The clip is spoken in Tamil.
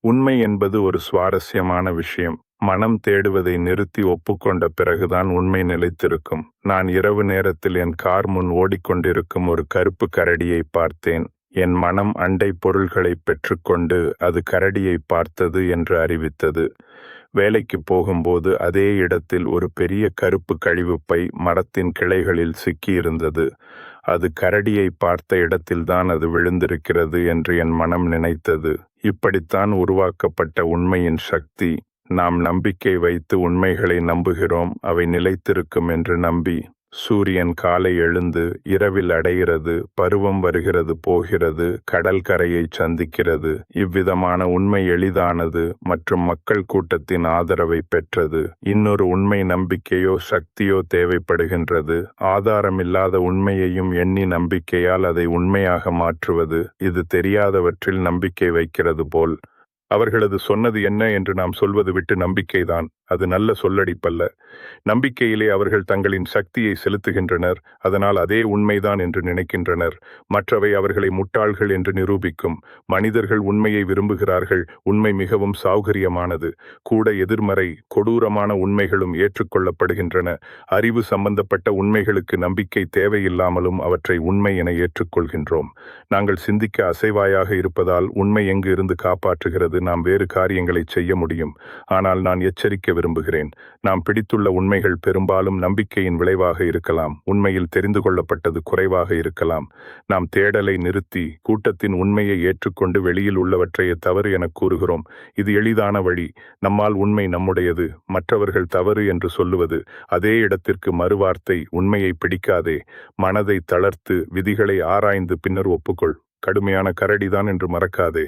உண்மை என்பது ஒரு சுவாரஸ்யமான விஷயம். மனம் தேடுவதை நிறுத்தி ஒப்புக்கொண்ட பிறகுதான் உண்மை நிலைத்திருக்கும். நான் இரவு நேரத்தில் என் கார் முன் ஓடிக்கொண்டிருக்கும் ஒரு கருப்பு கரடியை பார்த்தேன். என் மனம் அண்டை பொருள்களை பெற்றுக்கொண்டு அது கரடியை பார்த்தது என்று அறிவித்தது. வேலைக்கு போகும்போது அதே இடத்தில் ஒரு பெரிய கருப்பு கழிவுப்பை மரத்தின் கிளைகளில் சிக்கியிருந்தது. அது கரடியை பார்த்த இடத்தில்தான் அது விழுந்திருக்கிறது என்று என் மனம் நினைத்தது. இப்படித்தான் உருவாக்கப்பட்ட உண்மையின் சக்தி. நாம் நம்பிக்கை வைத்து உண்மைகளை நம்புகிறோம், அவை நிலைத்திருக்கும் என்று நம்பி. சூரியன் காலை எழுந்து இரவில் அடைகிறது, பருவம் வருகிறது போகிறது, கடல் கரையை சந்திக்கிறது. இவ்விதமான உண்மை எளிதானது மற்றும் மக்கள் கூட்டத்தின் ஆதரவை பெற்றது. இன்னொரு உண்மை நம்பிக்கையோ சக்தியோ தேவைப்படுகின்றது. ஆதாரமில்லாத உண்மையையும் எண்ணி நம்பிக்கையால் அதை உண்மையாக மாற்றுவது. இது தெரியாதவற்றில் நம்பிக்கை வைக்கிறது போல். அவர்களது சொன்னது என்ன என்று நாம் சொல்வது விட்டு நம்பிக்கைதான். அது நல்ல சொல்லடிப்பல்ல. நம்பிக்கையிலே அவர்கள் தங்களின் சக்தியை செலுத்துகின்றனர். அதனால் அதே உண்மைதான் என்று நினைக்கின்றனர். மற்றவை அவர்களை முட்டாள்கள் என்று நிரூபிக்கும். மனிதர்கள் உண்மையை விரும்புகிறார்கள். உண்மை மிகவும் சௌகரியமானது. கூட எதிர்மறை கொடூரமான உண்மைகளும் ஏற்றுக்கொள்ளப்படுகின்றன. அறிவு சம்பந்தப்பட்ட உண்மைகளுக்கு நம்பிக்கை தேவையில்லாமலும் அவற்றை உண்மை என ஏற்றுக்கொள்கின்றோம். நாங்கள் சிந்திக்க அசைவாயாக இருப்பதால் உண்மை எங்கு இருந்து காப்பாற்றுகிறது. நாம் வேறு காரியங்களை செய்ய முடியும். ஆனால் நான் எச்சரிக்க விரும்புகிறேன். நாம் பிடித்துள்ள உண்மைகள் பெரும்பாலும் நம்பிக்கையின் விளைவாக இருக்கலாம். உண்மையில் தெரிந்து கொள்ளப்பட்டது குறைவாக இருக்கலாம். நாம் தேடலை நிறுத்தி கூட்டத்தின் உண்மையை ஏற்றுக்கொண்டு வெளியில் உள்ளவற்றை தவறு என கூறுகிறோம். இது எளிதான வழி. நம்மால் உண்மை நம்முடையது, மற்றவர்கள் தவறு என்று சொல்லுவது. அதே இடத்திற்கு மறுவார்த்தை, உண்மையை பிடிக்காதே, மனதை தளர்த்து விதிகளை ஆராய்ந்து பின்னர் ஒப்புக்கொள். கடுமையான கரடிதான் என்று மறக்காதே.